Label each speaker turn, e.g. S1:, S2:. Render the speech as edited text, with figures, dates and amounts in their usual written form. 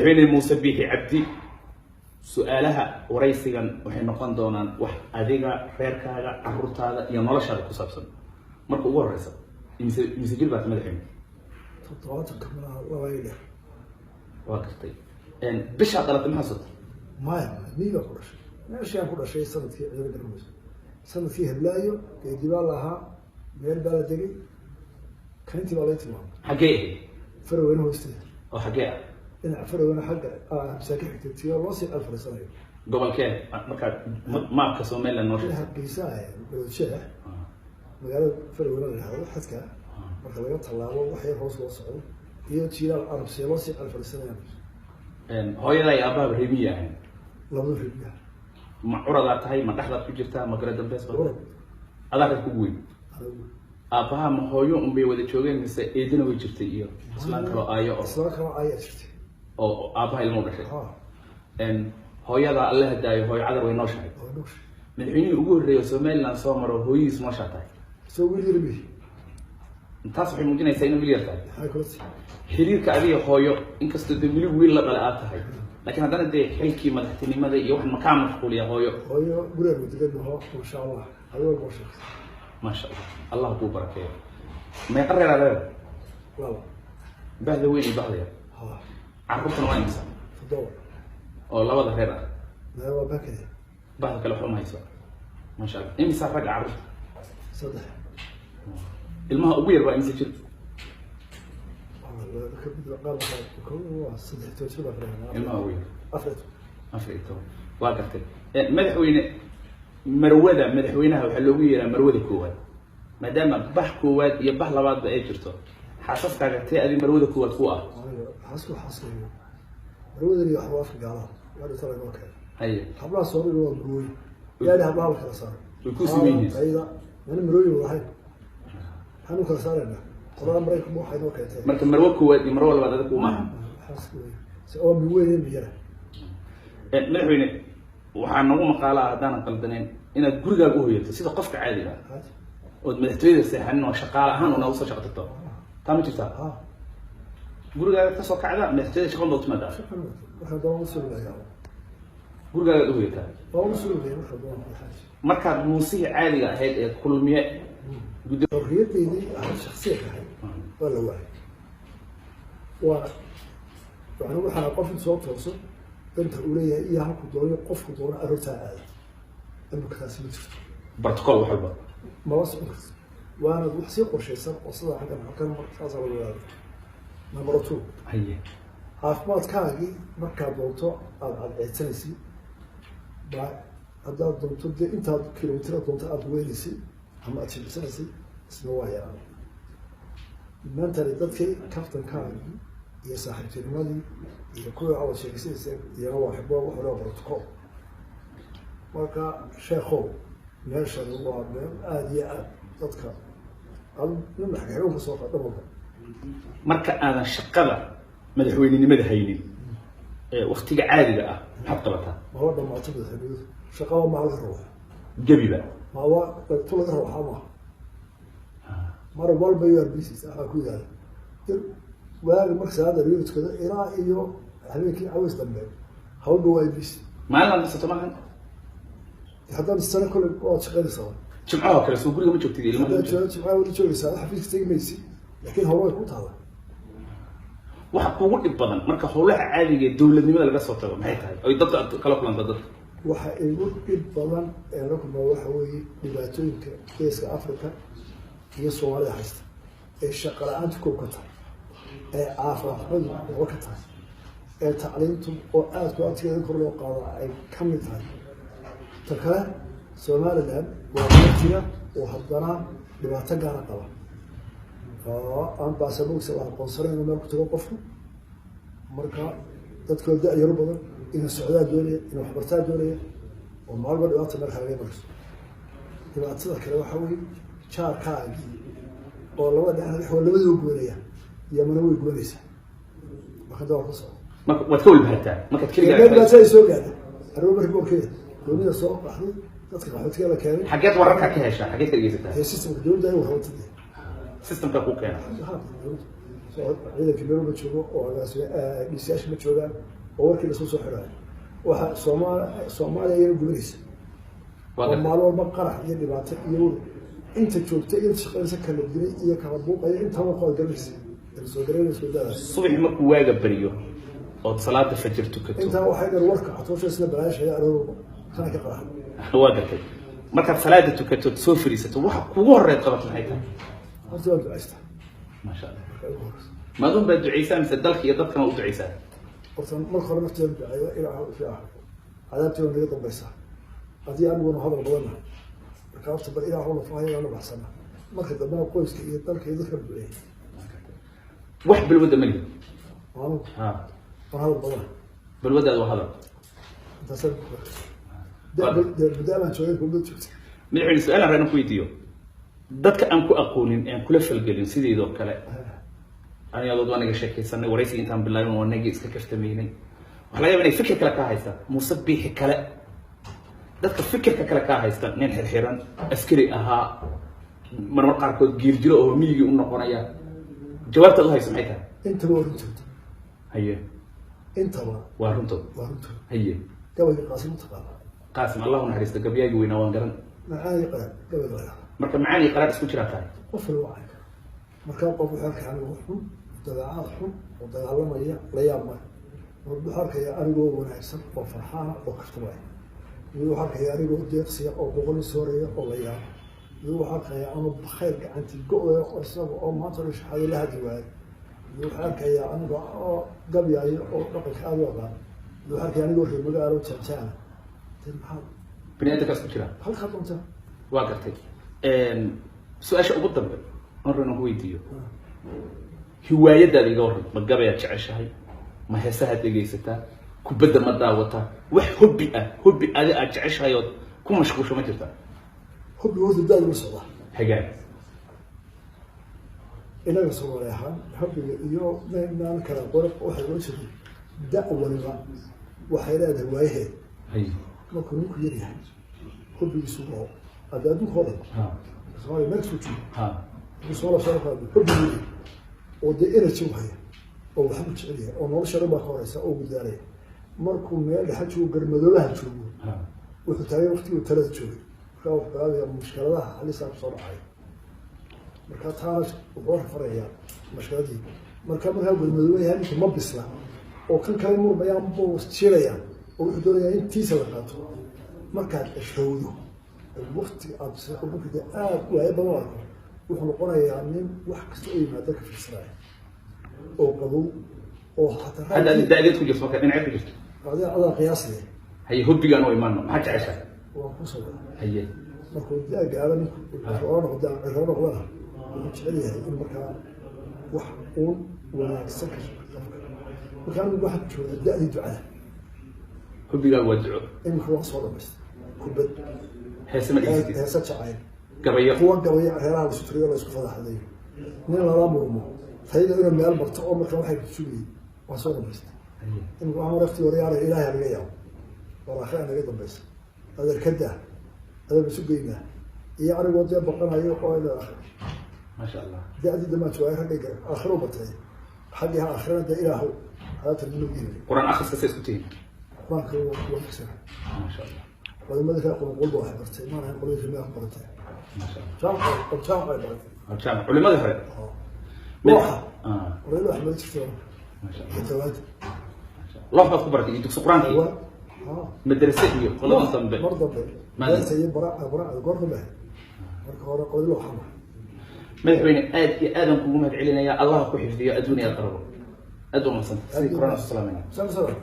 S1: مدحويني موسى بيحي عبدي سؤالها وريسيغان waxay noqon doonaan wax adiga reerkaaga carruurtaada iyo noloshaada ku saabsan marka ugu horeysa imse jil baad madaxweyne
S2: toddobaatan kamana waayay
S1: waa gartay bisha qalat ma xasad
S2: maya miiga ku dhashay meeshaan ku dhashay sanadkii ciidamada garmuus sanadkii heblaayo ee dibaal ahaa meel baa la degay kantii baa la tilmaamay
S1: xagee
S2: farweyne hoosteeda
S1: oo xagee
S2: in farweyne xagga masaakiin xigtay loo sii alfarsanayo
S1: gobolkee marka maapka Soomaaliland noo sheegay
S2: geesaha bulshada magaalada farweyne la yiraahdo xadka marka laga talaabo wax yar hoos loo socdo iyo jiilal arab si loo sii alfarsanayo
S1: hooyaday aabbaha reebiya ahayn
S2: labada reebiya
S1: ma curada tahay ma dhaxda ku jirtaa ma garada bees baa adaa ku weyn aabbaha ma hooyo un bay wada joogeen mise eedina way jirtay iyo islaan kale aayo jirtay oo aabbaha ilmo dhashay hooyada alla hadaayo hooyo cadar way noo shahay madaxweynihii ugu horreeyay Soomaaliland soo maro hooyihiis ma shaatay
S2: soo wiil yarbi
S1: intaas waxay muujinaysaa inuu wiil yar tahay xiriirka adiga hooyo inkastoo dawli wiil la dhalay aad tahay laakiin haddana dee xilkii madaxtinimada iyo wax makaan mashquuliya hooyo
S2: guriga muddo ma sha Allah adiga ma sha
S1: ما شاء الله الله هو بركة ما يقرر على هذا
S2: والله
S1: بعد وين بعد يا عرفتنا وين مثلا
S2: في الدور
S1: والله وضع غيره
S2: لا هو بكذا
S1: بعد كل حوم هيسوا ما شاء الله إمي صار رجع عرفت
S2: صدق
S1: المها أبوير بقى إمسك شد
S2: والله كبد قال كل صدق توصل
S1: المها أبوير أفرت واقفت مدحوين مروده مدحوينها waxa loogu yeeraa marwada koowaad maadaama bax koowaad iyo bax labaad ay jirto xasaskaaga tii adi marwada koowaad ku ah
S2: xasku marwada iyo wax waafaq gaala wada tala loo keenay
S1: haye
S2: habla Soomaaliya waa marwada yaani habla la kala saaro
S1: way ku simeeyeen
S2: ayda yani marwada wahay hanu kala saarayna qolada Mareykanku waxay noo keentay
S1: marka marwo koowaad iyo marwo labaad adag uma
S2: xasku oo marwada biyana
S1: madaxweyne waxaan nagu maqaalaa haddaan qaldaneen inaad gurigaaga u hoyato sida qofka caadiga ah oo madaxtooyada seexanin oo shaqaale ahaan una u soo shaqo tagto taa ma jirtaa gurigaaga ka soo kacda madaxtooyada shaqo doonto ma daa
S2: waxa doon u soo leeyahay
S1: gurigaaga u hoyataa
S2: waa u soo leeyahay waxa doon
S1: markaad muusiga caadiga ahayd ee kulmiye
S2: guddo xorriyadeedii aan shakhsiyeed ahay waa la waayay waxaan qof soo tooso انت اوليه ايه halku dooyo qofku doono arrinta aad inuu kaasi ma jirto
S1: protocol wax walba
S2: ma wasoo waana wax si qorsheysan oo sida halkan markaas la wadaado number 2
S1: haye
S2: caafimaadkaagi marka doonto aad ceedsanaysi ba hadda doonto inta kilomitir doonto aad weynaysi ama aad shaqaysanaysi isna waa yaraan maanta dadkii kaftankaagi iyo saaxiibtinimadii iyo kuwa aad sheegaysay iyo waxba wax loo protocol marka sheekho meesha waa aad iyo aad dadka nin xaqiiqo soo qadamo
S1: marka aadan shaqada madaxweynenimada haynin ee waqtiga caadiga ah maxaad qabataa
S2: ma wada ma tabada haynin shaqada ma la rabo
S1: jabiba
S2: ma waa tula rabo xama mar walba yar bisis ah ku yaala waaga marka saada riyoodkada ilaa iyo habeenkii awas dambe hawlba way bis
S1: maalin la sato maahan
S2: haddana sano kale oo shaqeynaysaa
S1: jimcaha kale soo guriga ma joogtid ilmo
S2: jimcaha wali joogaysaa xafiiska tegmaysi laakiin hawlo ay ku taala
S1: waxa kugu dhib badan marka hawlaha caadiga ee dawladnimada laga soo tago maxay tahay ay dadka kala kulanta dadka
S2: waxa igu dhib badan ee la kulmo waxa weeye dhibaatooyinka geeska Afrika iyo Soomaaliya haysta ee shaqo la'aanta ku tahay ee caafimaadku oo ka tahay ee tacliintu oo aad ku adkeeyay kor loo qaado ay ka mid tahay takala Soomaaliland waa jira oo haddana dhibaato gaar ah qaba oo aan baasaboog sabab qonsareyn meel ku tago qofku marka dadka yar badan in Soomaaliya doonaya in wax bartaa doonaya oo maalba dhibaato marka laga marso dhibaatada kale waxa weeye jaarkaagi oo labada dhinac labadooda goonaya يمنا ويقوليسه ما خدوا قصة
S1: ما تقول بهالتالي ما كتكلم
S2: ما تسوي سوق هذا الروبر يقول كذا يقولون السوق أحد تذكر حد كذا كامل
S1: حاجات وراك كهشة حاجات اللي جيتها
S2: هي سيستم الدول ده وهو تدي
S1: سيستم كوكو كان
S2: ciidanka meel ma joogo oo dhisayaasha ma joogaan oo warkii lasoo soo xidhaayo waxa Soomaaliya iyana gubanaysa oo maalin walba qarax iyo dhibaato iyo inta joogta iyo shaqaysa kala dilay iyo kala buuqaya inta ma qool galaysa soo dareemayso dada
S1: subax markuu waaga bariyo oo salaada fajr tukato
S2: inta waxay dhar warka xatoosha sida balaasha aroobo kana ka qarax
S1: waa gartay marka salaada tukato soo fariisato waxa kugu horeed qabat maxay tahay
S2: horta waa ducaysta
S1: ما شاء الله ما دون بدو عيسى مثل دلك يضبط كما بدو عيسى
S2: قلت ما خرجت تبدا الى في اخر عذابتي اللي قبل بيسا هذه انا وانا هذا بدنا ركبت بقى الى هون فاهي انا بحسنا ما كنت ما كويس كي دلك يذكر بيه
S1: واحد بالود ملي
S2: ها هذا بدنا
S1: بالود وهذا
S2: انت سبب بدأنا شويه كنت شفت
S1: من عين سؤال رانا كويديو dadka aan ku aqoonin aan kula falgelin sideedoo kale aniga dad wanaga sheekaysanay waraysi intaan bilaabin wanaga iska kaftameynay waxa laga yaabaa inay fikir kale ka haysta musabbixi kale dadka fikirka kale ka haysta nin xirxiran askari ahaa marmar qaarkood giirjiro oo miyiga u noqonaya jawaabta u hayso maxay tahay
S2: inta waa runtood
S1: haye
S2: inta
S1: waa runtood haye
S2: gabadhi qaasim
S1: allahu naxariista gabyaaga weynaa waan garan
S2: macaani gabadhi
S1: marka macaani qaraar isku jira tahay
S2: qof wacay marka qof wuxuu arkay wuxuu dabeecad xun oo dagaalamaya la yaab ma wuxuu arkay anigoo wanaagsan oo farxaan oo kaftamay wuxuu arkay anigoo deeqsiya oo boqol sooreeya oo la yaab wuxuu arkay anoo khayr gacanti go'ay oo isaga oo maanta la shahaado la hadi waay wuxuu arkay anigoo gabyaayo oo dhaqanka aad u aqaan wuxuu arkay anigoo reer magaalo jajaan
S1: bini'aadamka isku jira
S2: halka doonta
S1: waa gartay su-aasha ugu dambe marna ku weydiiyo hiwaayadaada iga waran ma gabayaad jeceshahay ma heesaha dhegaysataa kubadda ma daawataa wax hobbi adi aad jeceshahay ood ku mashquulsho ma jirtaa
S2: hobbi wada daad ma socda
S1: hagaag
S2: inaga Soomaali ahaan hobbiga iyo meelaan kala qoraq waxay loo jeedaa da' waliba waxay leedahay waayaheed markuu ninku yaryahay hobbigiisu oo أدادو خالد سؤال ما تسوي سؤال صراحة حبي ودي إنا تشوفها أو بحب تشعريها أو نور شربها خالص أو بدارية مركم مال حتشوف قرمدولها تشوفه وتتعي وقتي وثلاث تشوفه خاف هذه المشكلة لها اللي صار بصراحة مركات هاش وبروح فرعيا المشكلة دي مركبها قرمدولها يعني ما بيصلح وكل كلمة بيان بوست شيريا ويحضروا يعني تيسا مركات الشهود الوقت أبصر ممكن وهيبقى واقع وإحنا قلنا يعني واحد كسؤال ما ذاك في إسرائيل أو قبول أو حتى
S1: هذا الدليل في جسمك أنا عارف جسمك
S2: هذا قياسي
S1: هي هو بيجان وإيمانه ما حد عايشها
S2: وخصوصا
S1: هي
S2: ما كنت جاي قال القرآن قدام القرآن قدام مش عليها المكان واحد ولا سكر وكان واحد شو الداعي دعاء
S1: هو بيجان ودعو
S2: إن خلاص ولا بس كبد
S1: هسه ما جيتي
S2: هسه شعير
S1: قبيح
S2: هو قبيح هلا وستريه ولا يسكت هذا حدي من لا مرمو فإذا إلى مال برتقال ما كان واحد يسوي وصار بس إن عمر أختي وريا على إله الرجال ورا خير أنا قدام بس هذا الكده هذا بسوقينا يعرف وجه بقنا يقول إلى آخر
S1: ما شاء الله
S2: ده ما شوية حقيقة آخره بتري حقها آخرنا ده إله هذا النبي
S1: قرآن آخر سيسكتين
S2: ما كان هو كسر
S1: ما شاء الله
S2: ولما ذكر قلبه واحد برتي ما أنا قلت في برتي
S1: ما شاء الله
S2: شامع
S1: علماء ذكر
S2: روحه ولا أحمد شفتوه
S1: ما شاء الله
S2: التواد
S1: الله بس كبرت يدك سقران مدرسة هي والله ضمن
S2: مرضى ما سيد براء القرن به مركه قول له حمر
S1: مدحوين آدم كوما علينا يا الله كحفظي أدوني القرب أدوم صنت سيد قرآن السلام عليكم
S2: سلام